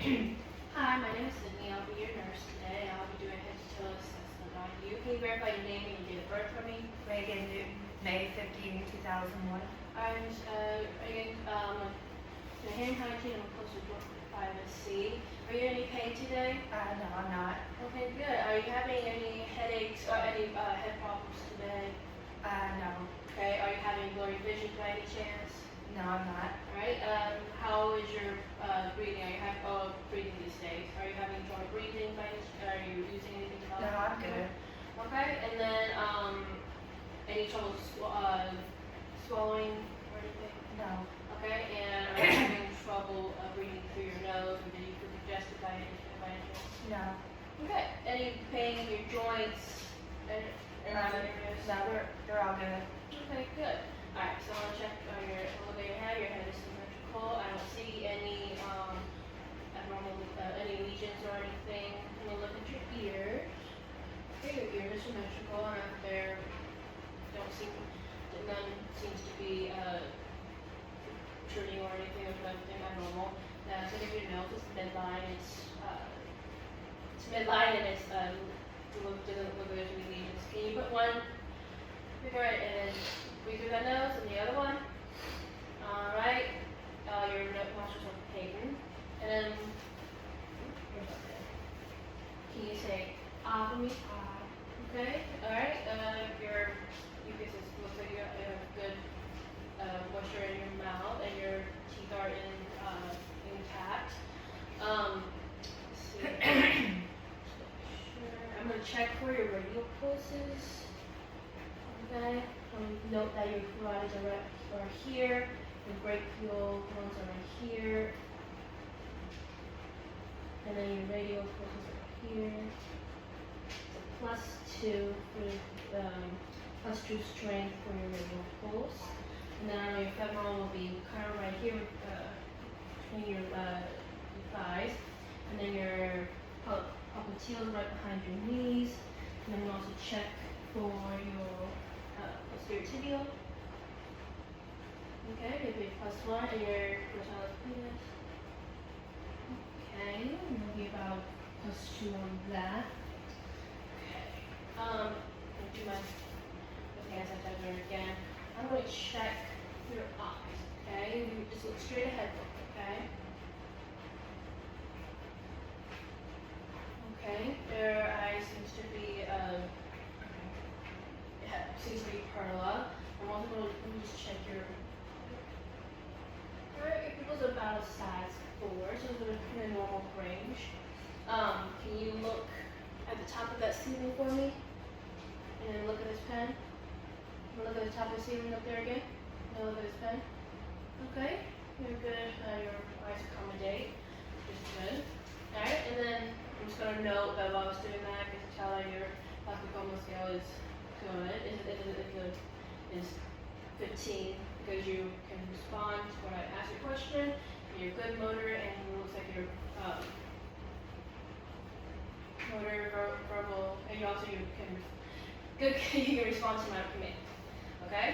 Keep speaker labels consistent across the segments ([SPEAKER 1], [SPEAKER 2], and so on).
[SPEAKER 1] Hi, my name is Sydney. I'll be your nurse today. I'll be doing a head to toe assessment on you. Can you verify your name and your date of birth for me?
[SPEAKER 2] Reagan Newton, May 15, 2001.
[SPEAKER 1] I'm again, the hand hygiene. I'm close to door privacy. Are you in any pain today?
[SPEAKER 2] No, I'm not.
[SPEAKER 1] Okay, good. Are you having any headaches or any head problems today?
[SPEAKER 2] No.
[SPEAKER 1] Okay. Are you having blurry vision by any chance?
[SPEAKER 2] No, I'm not.
[SPEAKER 1] All right. How is your breathing? Are you having breathing these days? Are you having trouble breathing by any? Are you using anything to help?
[SPEAKER 2] No, I'm good.
[SPEAKER 1] Okay. And then any trouble swallowing or anything?
[SPEAKER 2] No.
[SPEAKER 1] Okay. And are you having trouble breathing through your nose, or did you feel congested by any chance?
[SPEAKER 2] No.
[SPEAKER 1] Okay. Any pain in your joints? Around areas?
[SPEAKER 2] No, they're all good.
[SPEAKER 1] Okay, good. Alright, so I'm gonna check your look at your head. Your head is symmetrical. I don't see any abnormal any lesions or anything. I'm gonna look at your ears. Okay, your ears are symmetrical and there none seems to be protruding or anything. There's nothing abnormal. Now, so if your nose is midline, it's midline and it's doesn't look like there's any lesions. Can you put one finger and then breathe through that nose and the other one? Alright. Your nostrils are patent. And then can you say ah for me? Ah. Okay. Alright. Your mucus looks like you have good moisture in your mouth and your teeth are intact. Let's see. I'm going to check for your radial pulses. Okay. Note that your carotids are here. Your brachial ones are right here. And then your radial pulses are here. So +2 for +2 strength for your radial pulse. And then your femoral will be kind of right here between your thighs. And then your popliteal right behind your knees, and then we'll also check for your posterior tibial. Okay, maybe +1 and your patellar penis. Okay, maybe about +2 on that. Okay, do my hand sanitizer again. I'm going to check your eyes. Okay, you just look straight ahead. Okay. Okay, their eye seems to be perla. I'm also going to let me just check your. Alright, your pupils are about size 4, so it's in a normal range. Can you look at the top of that ceiling for me? And then look at this pen. Look at the top of the ceiling up there again. Now look at this pen. Okay, you're good. Your eyes accommodate, which is good. Alright, and then I'm just going to note that while I was doing that, I can tell that your Plasticomo scale is good. Is 15 because you can respond to when I ask your question. You're good motor, and it looks like you're motor, verbal, and you also you can respond to my command. Okay.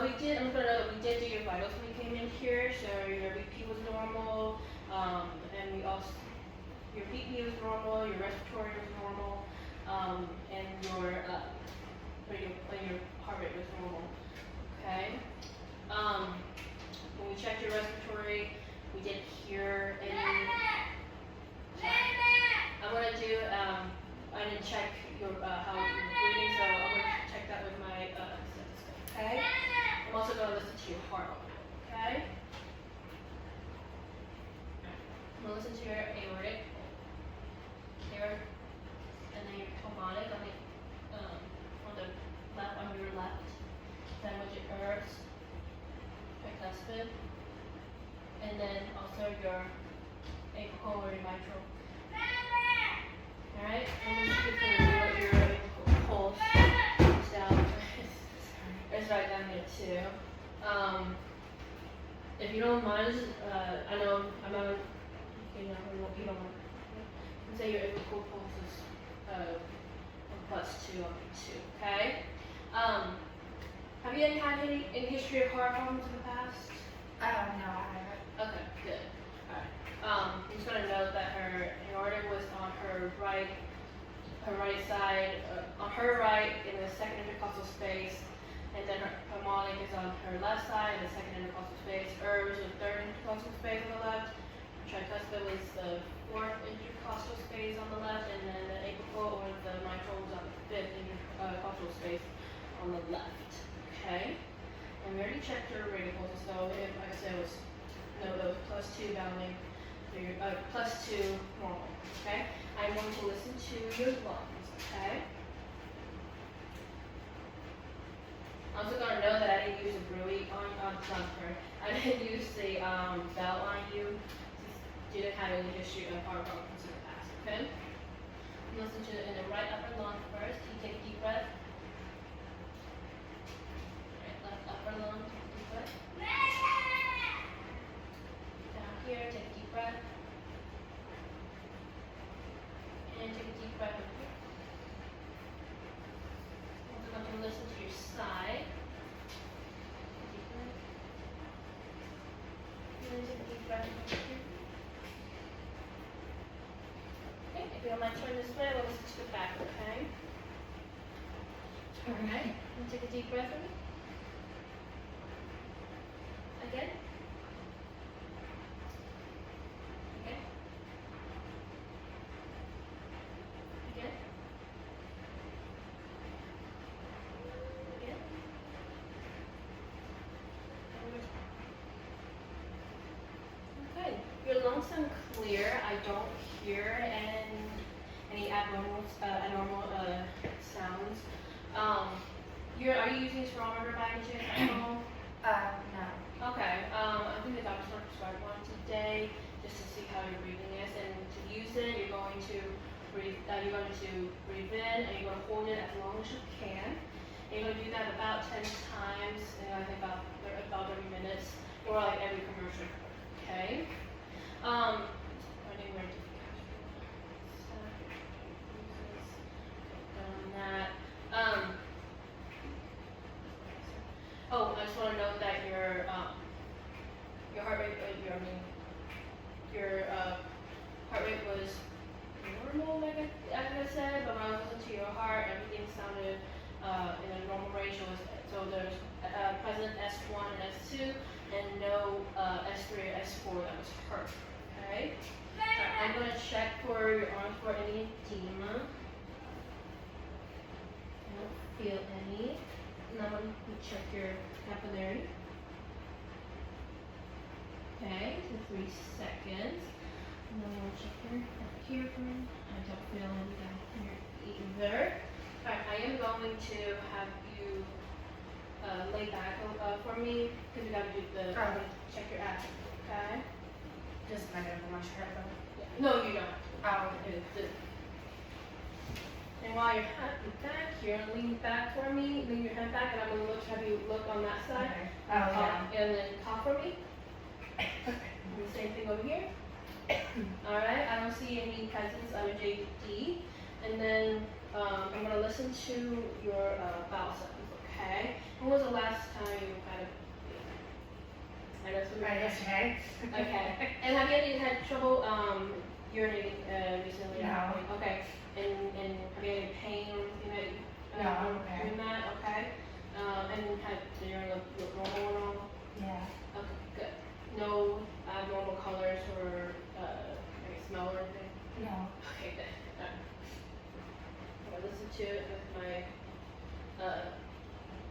[SPEAKER 1] We did do your vitals when you came in here. So your BP was normal, and we also. Your BP was normal, your respiratory was normal, and your heart rate was normal. Okay. When we checked your respiratory, we didn't hear any. I'm gonna do. I didn't check your how you're breathing, so I'm gonna check that with my stethoscope. Okay. I'm also gonna listen to your heart. Okay. I'm gonna listen to your aortic. And then your pulmonic on the left, on your left, then with your earth, tricuspid, and then also your apical or your mitral. Alright, I'm going to speak for your pulse. It's down. It's right down here too. If you don't mind, I know I'm not, you don't want. Say your apical pulse is +2 on 2, okay? Have you had any history of heart problems in the past?
[SPEAKER 2] No, I haven't.
[SPEAKER 1] Okay, good. Alright. I'm just gonna note that her right side, on her right in the second intercostal space, and then her harmonic is on her left side in the second intercostal space. Was the third intercostal space on the left. Tricuspid was the fourth intercostal space on the left, and then the apical or the mitral was on the fifth intercostal space on the left. Okay? And we already checked your radial pulses, so if, like I said, it was +2 bounding, +2 normal. Okay? I'm going to listen to your lungs. Okay? I'm also going to know that I didn't use a Brewy on her. I didn't use the belt on you. Didn't have any history of heart problems in the past. Okay? Listen to it in the right upper lung first. Can you take a deep breath? Right, left upper lung, take a deep breath. Down here, take a deep breath. And take a deep breath over here. Also going to listen to your side. Deep breath. And then take a deep breath over here. Okay, if you don't mind turning this way, we'll listen to the back, okay? Alright, and take a deep breath for me. Again. Again. Again. Again. Okay, your lungs sound clear. I don't hear any abnormal sounds. Are you using spirometer by any chance at home?
[SPEAKER 2] No.
[SPEAKER 1] Okay. I think the doctor's going to prescribe one today just to see how your breathing is, and to use it, you're going to breathe. You're going to breathe in, and you're going to hold it as long as you can. And you're going to do that about 10 times, and I think about 30 minutes, or like every commercial. Okay. Running right to that. Oh, I just want to note that your heart rate, your heart rate was normal, like I said, but when I listened to your heart, everything sounded in a normal range. So there's present S1 and S2, and no S3 or S4 that was hurt. Okay. Right, I'm gonna check for your arms for any edema. I don't feel any. Now I'm going to check your capillary. Okay, so 3 seconds. And then we'll check your here for me. I don't feel any down here either. Alright, I am going to have you lay back for me because we gotta do the check your abdomen. Okay?
[SPEAKER 2] Just a minute for my shirt though.
[SPEAKER 1] Yeah. No, you don't.
[SPEAKER 2] Oh.
[SPEAKER 1] And while you're back here, lean back for me, lean your head back, and I'm going to have you look on that side.
[SPEAKER 2] Okay. Oh, yeah.
[SPEAKER 1] And then cough for me. And the same thing over here. Alright, I don't see any presence of a JD. And then I'm going to listen to your bowel sounds, okay? When was the last time you had a I know some
[SPEAKER 2] Right, yesterday.
[SPEAKER 1] Okay. And have you had trouble urinating recently?
[SPEAKER 2] No.
[SPEAKER 1] Okay. And have you had any pain or anything that
[SPEAKER 2] No, I'm okay.
[SPEAKER 1] doing that? Okay. And had the urine look normal?
[SPEAKER 2] Yeah.
[SPEAKER 1] Okay, good. No abnormal colors or any smell or anything?
[SPEAKER 2] No.
[SPEAKER 1] Okay, good. I'm gonna listen to it with my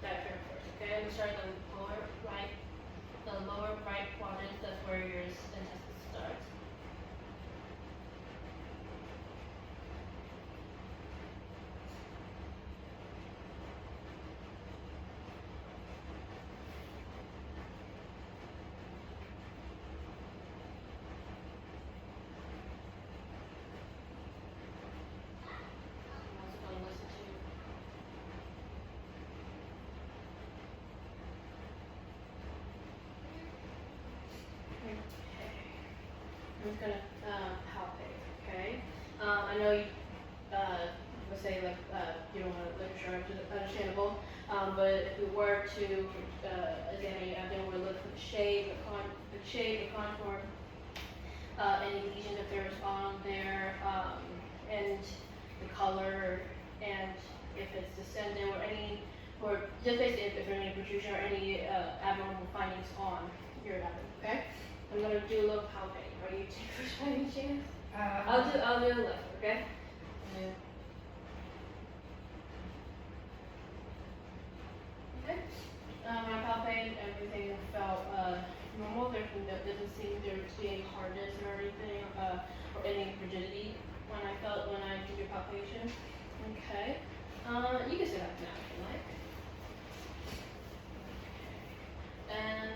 [SPEAKER 1] diaphragm first, okay? I'm gonna start on the lower right quadrant, that's where your intestines starts. I'm also gonna listen to I'm just gonna palpate, okay? I know you would say like you don't want to look sure, which is understandable. But if we were to examine your abdomen, we'll look for the shape, the contour, any lesions if there's on there, and the color, and if it's descended or just basically if there's any protrusion or any abnormal findings on your abdomen. Okay. I'm gonna do a little palpating. Are you two first by any chance? I'll do the left. Okay. And okay. When I palpated, everything felt normal. There doesn't seem there to be any hardness or anything, or any rigidity when I did your palpation. Okay. You can sit up now if you like. And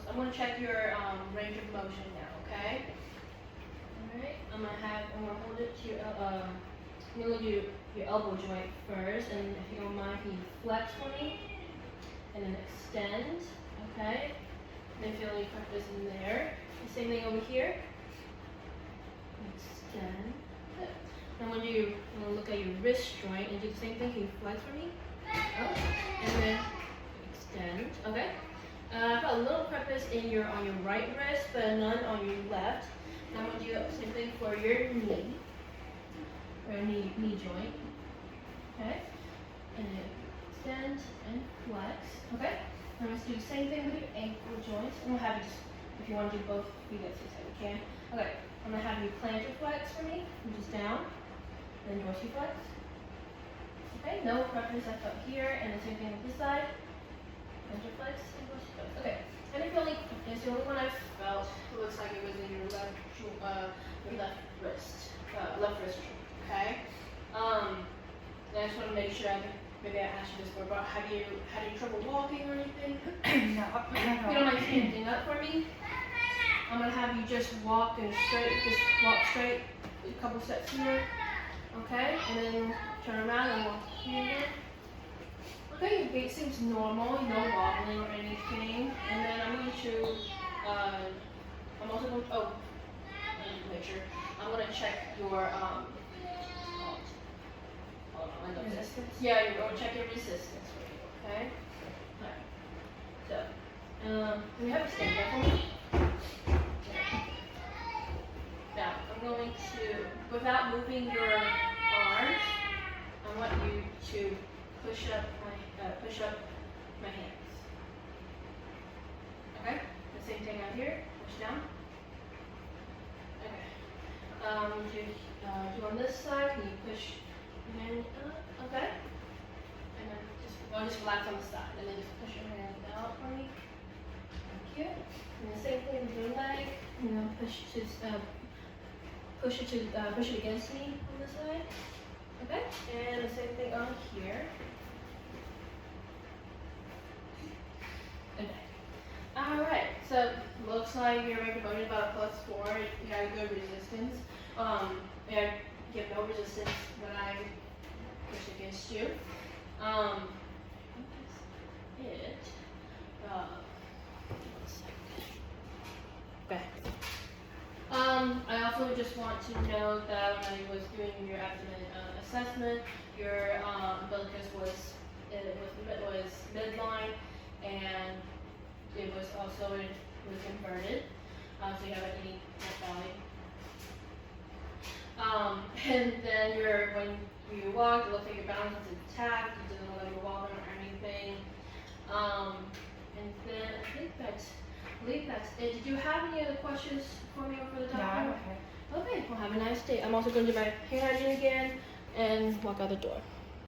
[SPEAKER 1] I'm gonna check your range of motion now. Okay. All right. I'm gonna hold it to your I'm gonna do your elbow joint first, and if you don't mind, can you flex for me? And then extend, okay? Then feel any practice in there. The same thing over here. Extend. Good. Now I'm gonna look at your wrist joint and do the same thing. Can you flex for me? Up. And then extend, okay? I've got a little practice on your right wrist, but none on your left. Now I'm gonna do the same thing for your knee. Or knee joint. Okay? And then extend and flex. Okay? Now let's do the same thing with your ankle joints. And we'll have you just, if you want to do both feet at the same time, you can. Okay, I'm gonna have you plantar flex for me, which is down. Then dorsiflex. Okay, no preference I felt here, and the same thing with this side. Plantar flex and dorsiflex. Okay. And if it's the only one I felt, it looks like it was in your left wrist. Left wrist. Okay. I just want to make sure. Maybe I asked you this before, but have you had any trouble walking or anything?
[SPEAKER 2] No.
[SPEAKER 1] You don't mind standing up for me? I'm gonna have you just walk straight, a couple steps here. Okay, and then turn around and walk here again. Okay, your gait seems normal, no wobbling or anything. And then I'm going to, I'm also going to, I need to make sure. I'm going to check your,
[SPEAKER 2] Resistance?
[SPEAKER 1] Yeah, you're going to check your resistance for you, okay? Alright. So, can you have a stand there for me? Now, I'm going to, without moving your arms, I want you to push up my hands. Okay? The same thing out here. Push down. Okay. Do on this side. Can you push your hand up? Okay. And then just relax on the side, and then just push your hand out for me. Thank you. And the same thing with your leg. You know, push it against me on this side. Okay. And the same thing on here. Okay. Alright, so looks like your range of motion about a +4. You got a good resistance. Yeah, you have no resistance when I push against you. I think that's it. Okay. I also just want to note that when I was doing your abdomen assessment, your umbilicus was midline, and it was also inverted, so you have an E belly. And then when you walk, it looks like your balance is intact. It doesn't look like you're wobbling or anything. And then I believe that's it. Did you have any other questions for me or for the doctor?
[SPEAKER 2] No, I'm okay.
[SPEAKER 1] Okay. Well, have a nice day. I'm also going to do my hair hygiene again and walk out the door.